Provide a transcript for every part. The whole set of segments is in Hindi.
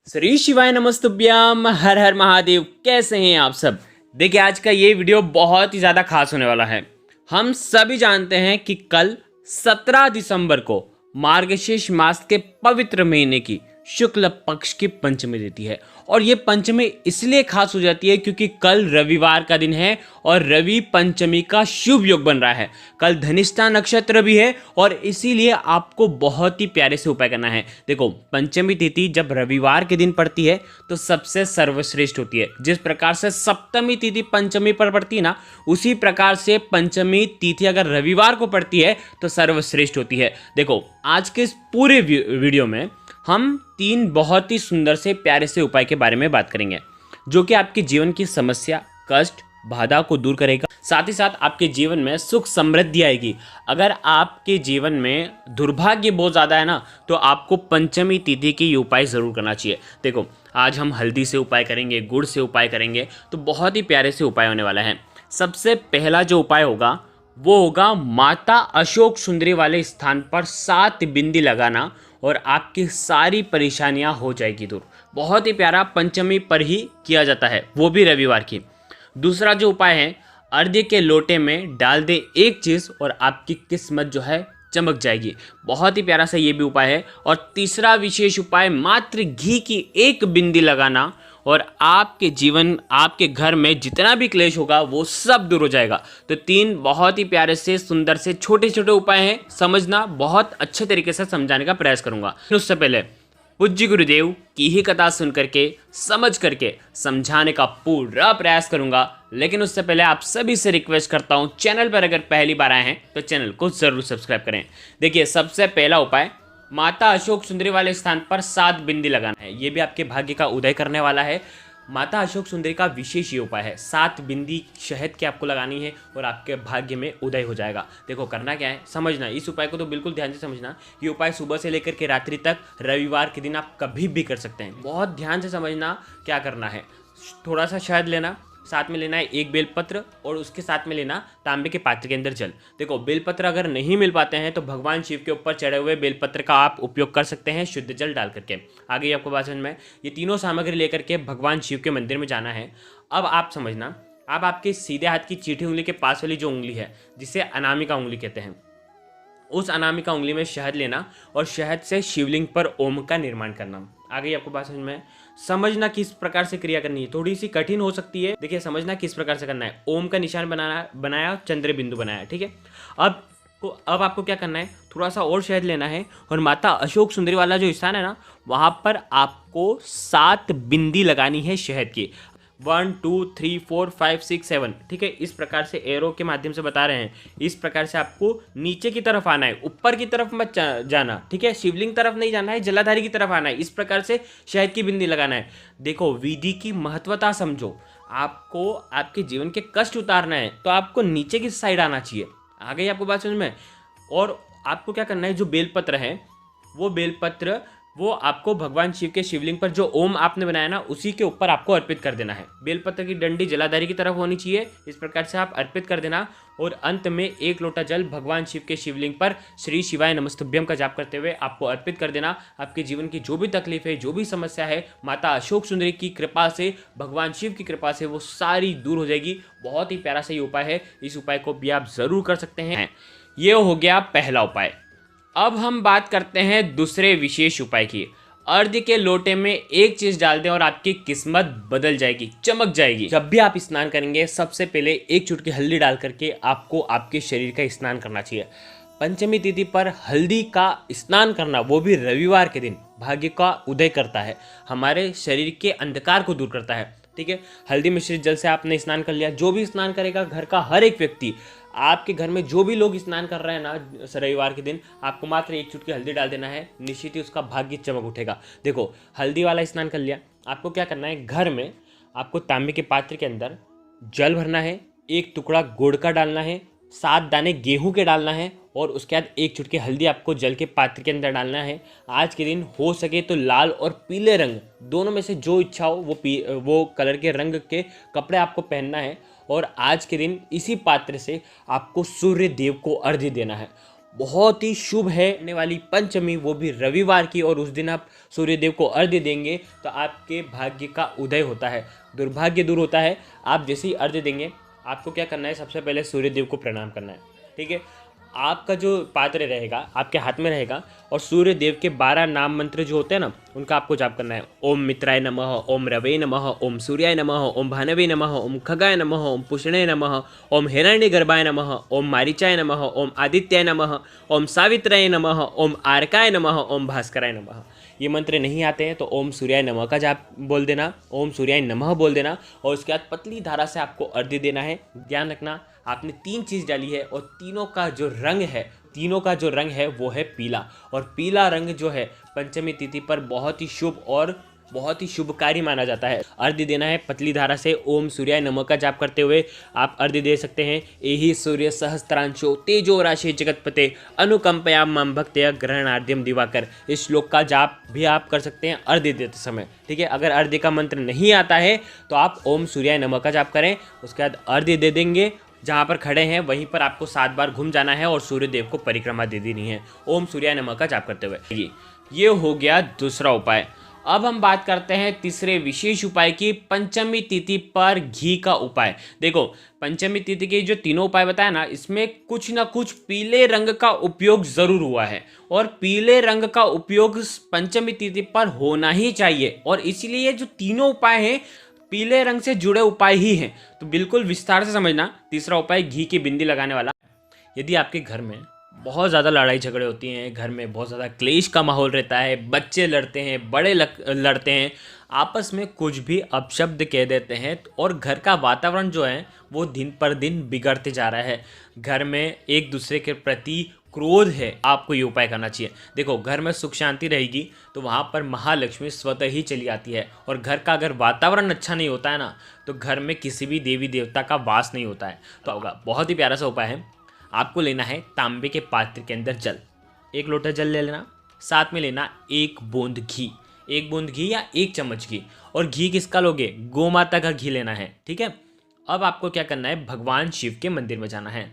श्री शिवाय नमस्तुभ्यम हर हर महादेव। कैसे हैं आप सब। देखिए आज का ये वीडियो बहुत ही ज़्यादा खास होने वाला है। हम सभी जानते हैं कि कल 17 दिसंबर को मार्गशीर्ष मास के पवित्र महीने की शुक्ल पक्ष की पंचमी रहती है और ये पंचमी इसलिए खास हो जाती है क्योंकि कल रविवार का दिन है और रवि पंचमी का शुभ योग बन रहा है। कल धनिष्ठा नक्षत्र भी है और इसीलिए आपको बहुत ही प्यारे से उपाय करना है। देखो पंचमी तिथि जब रविवार के दिन पड़ती है तो सबसे सर्वश्रेष्ठ होती है। जिस प्रकार से सप्तमी तिथि पंचमी पर पड़ती है ना, उसी प्रकार से पंचमी तिथि अगर रविवार को पड़ती है तो सर्वश्रेष्ठ होती है। देखो आज के इस पूरे वीडियो में हम 3 बहुत ही सुंदर से प्यारे से उपाय के बारे में बात करेंगे जो कि आपके जीवन की समस्या, कष्ट, बाधा को दूर करेगा। साथ ही साथ आपके जीवन में सुख समृद्धि आएगी। अगर आपके जीवन में दुर्भाग्य बहुत ज़्यादा है ना, तो आपको पंचमी तिथि की ये उपाय ज़रूर करना चाहिए। देखो आज हम हल्दी से उपाय करेंगे, गुड़ से उपाय करेंगे, तो बहुत ही प्यारे से उपाय होने वाला है। सबसे पहला जो उपाय होगा वो होगा माता अशोक सुंदरी वाले स्थान पर 7 बिंदी लगाना और आपकी सारी परेशानियां हो जाएगी दूर। बहुत ही प्यारा पंचमी पर ही किया जाता है, वो भी रविवार की। दूसरा जो उपाय है, अर्घ्य के लोटे में डाल दे एक चीज़ और आपकी किस्मत जो है चमक जाएगी। बहुत ही प्यारा सा ये भी उपाय है। और तीसरा विशेष उपाय, मात्र घी की 1 बिंदी लगाना और आपके जीवन, आपके घर में जितना भी क्लेश होगा वो सब दूर हो जाएगा। तो 3 बहुत ही प्यारे से सुंदर से छोटे छोटे उपाय हैं। समझना, बहुत अच्छे तरीके से समझाने का प्रयास करूंगा। उससे पहले पूज्य गुरुदेव की ही कथा सुन करके, समझ करके समझाने का पूरा प्रयास करूंगा। लेकिन उससे पहले आप सभी से रिक्वेस्ट करता हूं, चैनल पर अगर पहली बार आए हैं तो चैनल को जरूर सब्सक्राइब करें। देखिए सबसे पहला उपाय, माता अशोक सुंदरी वाले स्थान पर 7 बिंदी लगाना है। ये भी आपके भाग्य का उदय करने वाला है। माता अशोक सुंदरी का विशेष ये उपाय है। 7 बिंदी शहद की आपको लगानी है और आपके भाग्य में उदय हो जाएगा। देखो करना क्या है, समझना। इस उपाय को तो बिल्कुल ध्यान से समझना। ये उपाय सुबह से लेकर के रात्रि तक रविवार के दिन आप कभी भी कर सकते हैं। बहुत ध्यान से समझना क्या करना है। थोड़ा सा शहद लेना, साथ में लेना है 1 बेलपत्र और उसके साथ में लेना तांबे के पात्र के अंदर जल। देखो बेलपत्र अगर नहीं मिल पाते हैं तो भगवान शिव के ऊपर चढ़े हुए बेलपत्र का आप उपयोग कर सकते हैं शुद्ध जल डाल करके। आगे आपको बात समझ में, ये तीनों सामग्री लेकर के भगवान शिव के मंदिर में जाना है। अब आप समझना, अब आपके सीधे हाथ की चीठी उंगली के पास वाली जो उंगली है, जिसे अनामिका उंगली कहते हैं, उस अनामिका उंगली में शहद लेना और शहद से शिवलिंग पर ओम का निर्माण करना। आ गई आपको बात समझ में। समझना किस प्रकार से क्रिया करनी है, थोड़ी सी कठिन हो सकती है। देखिए समझना किस प्रकार से करना है। ओम का निशान बनाया, चंद्र बिंदु बनाया, ठीक है। अब आपको क्या करना है, थोड़ा सा और शहद लेना है और माता अशोक सुंदरी वाला जो स्थान है ना, वहां पर आपको 7 बिंदी लगानी है शहद की। 1 2 3 4 5 6 7, ठीक है। इस प्रकार से एरो के माध्यम से बता रहे हैं। इस प्रकार से आपको नीचे की तरफ आना है, ऊपर की तरफ मत जाना, ठीक है। शिवलिंग तरफ नहीं जाना है, जलाधारी की तरफ आना है। इस प्रकार से शहद की बिंदी लगाना है। देखो विधि की महत्वता समझो। आपको आपके जीवन के कष्ट उतारना है तो आपको नीचे की साइड आना चाहिए। आ गई आपको बात समझ में। और आपको क्या करना है, जो बेलपत्र है वो बेलपत्र वो आपको भगवान शिव के शिवलिंग पर जो ओम आपने बनाया ना, उसी के ऊपर आपको अर्पित कर देना है। बेलपत्र की डंडी जलाधारी की तरफ होनी चाहिए। इस प्रकार से आप अर्पित कर देना और अंत में 1 लोटा जल भगवान शिव के शिवलिंग पर श्री शिवाय नमस्तुभ्यम का जाप करते हुए आपको अर्पित कर देना। आपके जीवन की जो भी तकलीफ है, जो भी समस्या है, माता अशोक सुंदरी की कृपा से, भगवान शिव की कृपा से वो सारी दूर हो जाएगी। बहुत ही प्यारा सा ये उपाय है। इस उपाय को भी आप जरूर कर सकते हैं। ये हो गया पहला उपाय। अब हम बात करते हैं दूसरे विशेष उपाय की। अर्घ्य के लोटे में एक चीज डाल दें और आपकी किस्मत बदल जाएगी, चमक जाएगी। जब भी आप स्नान करेंगे सबसे पहले 1 चुटकी हल्दी डाल करके आपको आपके शरीर का स्नान करना चाहिए। पंचमी तिथि पर हल्दी का स्नान करना, वो भी रविवार के दिन, भाग्य का उदय करता है, हमारे शरीर के अंधकार को दूर करता है, ठीक है। हल्दी मिश्रित जल से आपने स्नान कर लिया। जो भी स्नान करेगा, घर का हर एक व्यक्ति, आपके घर में जो भी लोग स्नान कर रहे हैं ना रविवार के दिन, आपको मात्र 1 चुटकी हल्दी डाल देना है। निश्चित ही उसका भाग्य चमक उठेगा। देखो हल्दी वाला स्नान कर लिया, आपको क्या करना है, घर में आपको तांबे के पात्र के अंदर जल भरना है, 1 टुकड़ा गुड़ का डालना है, 7 दाने गेहूं के डालना है और उसके बाद 1 चुटकी हल्दी आपको जल के पात्र के अंदर डालना है। आज के दिन हो सके तो लाल और पीले रंग दोनों में से जो इच्छा हो वो कलर के रंग के कपड़े आपको पहनना है। और आज के दिन इसी पात्र से आपको सूर्य देव को अर्घ्य देना है। बहुत ही शुभ है आने वाली पंचमी, वो भी रविवार की, और उस दिन आप सूर्यदेव को अर्घ्य देंगे तो आपके भाग्य का उदय होता है, दुर्भाग्य दूर होता है। आप जैसे ही अर्घ्य देंगे आपको क्या करना है, सबसे पहले सूर्यदेव को प्रणाम करना है, ठीक है। आपका जो पात्र रहेगा आपके हाथ में रहेगा और सूर्य देव के 12 नाम मंत्र जो होते हैं ना, उनका आपको जाप करना है। ओम मित्राय नमः, ओम रवे नमः, ओम सूर्याय नमः, ओम भानवे नमः, ओम खगाय नमः, ओम पुष्णे नमः, ओम हिरण्यगर्भाय नमः, ओम मारीचाय नमः, ओम आदित्याय नमः, ओम सावित्राय नमः, ओम आर्काय नमः, ओम भास्कराय नमः। ये मंत्र नहीं आते हैं तो ओम सूर्याय नमः का जाप बोल देना, ओम सूर्याय नमः बोल देना, और उसके बाद पतली धारा से आपको अर्घ्य देना है। ध्यान रखना आपने 3 चीज़ डाली है और तीनों का जो रंग है वो है पीला, और पीला रंग जो है पंचमी तिथि पर बहुत ही शुभ और बहुत ही शुभकारी माना जाता है। अर्घ्य देना है पतली धारा से। ओम सूर्याय नमः का जाप करते हुए आप अर्घ्य दे सकते हैं। एहि सूर्य सहस्त्रांशो तेजो राशि जगतपते अनुकंपयाम मम भक्त्या ग्रहणार्ध्यम दिवाकर। इस श्लोक का जाप भी आप कर सकते हैं अर्घ्य देते समय, ठीक है। अगर अर्घ्य का मंत्र नहीं आता है तो आप ओम सूर्याय नमः का जाप करें, उसके बाद अर्घ्य दे देंगे। जहाँ पर खड़े हैं वहीं पर आपको 7 बार घूम जाना है और सूर्य देव को परिक्रमा दे देनी है ओम सूर्याय नमः का जाप करते हुए। ये हो गया दूसरा उपाय। अब हम बात करते हैं तीसरे विशेष उपाय की, पंचमी तिथि पर घी का उपाय। देखो पंचमी तिथि के जो तीनों उपाय बताया ना, इसमें कुछ ना कुछ पीले रंग का उपयोग जरूर हुआ है, और पीले रंग का उपयोग पंचमी तिथि पर होना ही चाहिए, और इसीलिए जो तीनों उपाय हैं पीले रंग से जुड़े उपाय ही हैं। तो बिल्कुल विस्तार से समझना। तीसरा उपाय घी की बिंदी लगाने वाला। यदि आपके घर में बहुत ज़्यादा लड़ाई झगड़े होती हैं, घर में बहुत ज़्यादा क्लेश का माहौल रहता है, बच्चे लड़ते हैं, बड़े लड़ते हैं, आपस में कुछ भी अपशब्द कह देते हैं, और घर का वातावरण जो है वो दिन पर दिन बिगड़ते जा रहा है, घर में एक दूसरे के प्रति क्रोध है, आपको ये उपाय करना चाहिए। देखो घर में सुख शांति रहेगी तो वहाँ पर महालक्ष्मी स्वतः ही चली आती है, और घर का अगर वातावरण अच्छा नहीं होता है ना, तो घर में किसी भी देवी देवता का वास नहीं होता है। तो होगा बहुत ही प्यारा सा उपाय है। आपको लेना है तांबे के पात्र के अंदर जल, 1 लोटा जल ले लेना, साथ में लेना 1 बूंद घी या 1 चम्मच घी। और घी किसका लोगे, गौ माता का घी लेना है, ठीक है। अब आपको क्या करना है, भगवान शिव के मंदिर में जाना है।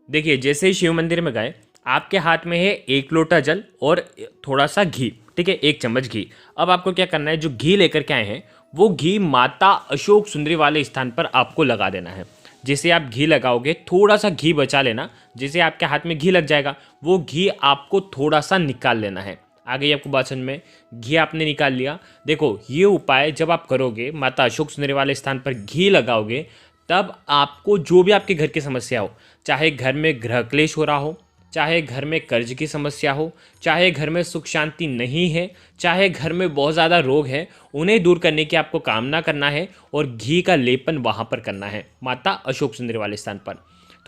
देखिए जैसे ही शिव मंदिर में गए, आपके हाथ में है 1 लोटा जल और थोड़ा सा घी, ठीक है, 1 चम्मच घी। अब आपको क्या करना है, जो घी लेकर के आए हैं वो घी माता अशोक सुंदरी वाले स्थान पर आपको लगा देना है। जिसे आप घी लगाओगे थोड़ा सा घी बचा लेना, जिसे आपके हाथ में घी लग जाएगा वो घी आपको थोड़ा सा निकाल लेना है। आ गई आपको बात समझ में, घी आपने निकाल लिया। देखो ये उपाय जब आप करोगे, माता अशोक सुंदरी वाले स्थान पर घी लगाओगे, तब आपको जो भी आपके घर की समस्या हो, चाहे घर में गृह क्लेश हो रहा हो, चाहे घर में कर्ज की समस्या हो, चाहे घर में सुख शांति नहीं है, चाहे घर में बहुत ज़्यादा रोग है, उन्हें दूर करने की आपको कामना करना है और घी का लेपन वहाँ पर करना है माता अशोक सुंदरी वाले स्थान पर।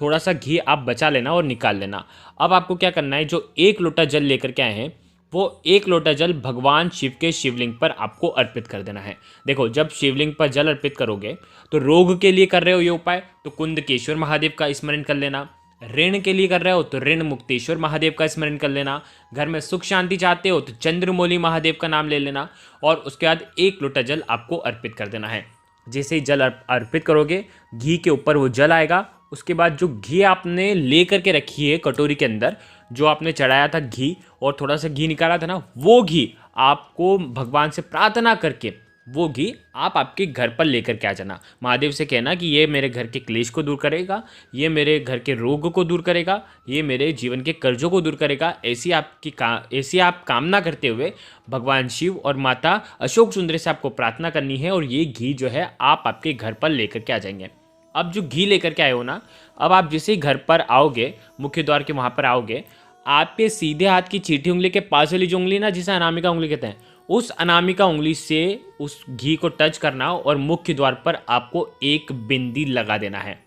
थोड़ा सा घी आप बचा लेना और निकाल लेना। अब आपको क्या करना है, जो 1 लोटा जल लेकर के आए हैं वो 1 लोटा जल भगवान शिव के शिवलिंग पर आपको अर्पित कर देना है। देखो जब शिवलिंग पर जल अर्पित करोगे तो रोग के लिए कर रहे हो ये उपाय तो कुंदकेश्वर महादेव का स्मरण कर लेना, ऋण के लिए कर रहे हो तो ऋण मुक्तेश्वर महादेव का स्मरण कर लेना, घर में सुख शांति चाहते हो तो चंद्रमौली महादेव का नाम ले लेना, और उसके बाद 1 लोटा जल आपको अर्पित कर देना है। जैसे ही जल अर्पित करोगे घी के ऊपर वो जल आएगा। उसके बाद जो घी आपने ले करके रखी है कटोरी के अंदर, जो आपने चढ़ाया था घी और थोड़ा सा घी निकाला था ना, वो घी आपको भगवान से प्रार्थना करके वो घी आप आपके घर पर लेकर के आ जाना। महादेव से कहना कि ये मेरे घर के क्लेश को दूर करेगा, ये मेरे घर के रोग को दूर करेगा, ये मेरे जीवन के कर्जों को दूर करेगा। ऐसी आप कामना करते हुए भगवान शिव और माता अशोक सुंदरी से आपको प्रार्थना करनी है, और ये घी जो है आप आपके घर पर लेकर के आ जाएंगे। अब जो घी लेकर के आए हो ना, अब आप जैसे ही घर पर आओगे, मुख्य द्वार के वहाँ पर आओगे, आपके सीधे हाथ की चीठी उंगली के पास वाली जो उंगली ना, जिसे अनामिका उंगली कहते हैं, उस अनामिका उंगली से उस घी को टच करना और मुख्य द्वार पर आपको 1 बिंदी लगा देना है।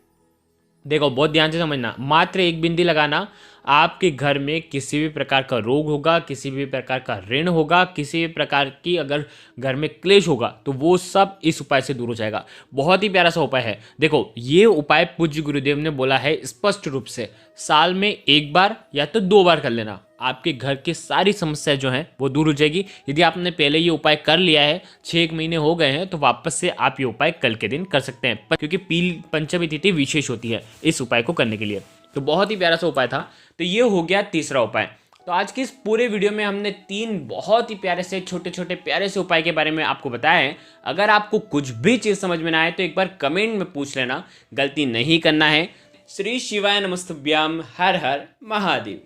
देखो बहुत ध्यान से समझना, मात्र 1 बिंदी लगाना। आपके घर में किसी भी प्रकार का रोग होगा, किसी भी प्रकार का ऋण होगा, किसी भी प्रकार की अगर घर में क्लेश होगा तो वो सब इस उपाय से दूर हो जाएगा। बहुत ही प्यारा सा उपाय है। देखो ये उपाय पूज्य गुरुदेव ने बोला है स्पष्ट रूप से, साल में 1 बार या तो 2 बार कर लेना, आपके घर की सारी समस्याएं जो हैं वो दूर हो जाएगी। यदि आपने पहले ये उपाय कर लिया है, 6 महीने हो गए हैं, तो वापस से आप ये उपाय कल के दिन कर सकते हैं, क्योंकि पंचमी तिथि विशेष होती है इस उपाय को करने के लिए। तो बहुत ही प्यारा सा उपाय था। तो ये हो गया तीसरा उपाय। तो आज की इस पूरे वीडियो में हमने 3 बहुत ही प्यारे से छोटे छोटे प्यारे से उपाय के बारे में आपको बताया है। अगर आपको कुछ भी चीज़ समझ में ना आए तो एक बार कमेंट में पूछ लेना, गलती नहीं करना है। श्री शिवाय नमस्तुभ्याम। हर हर महादेव।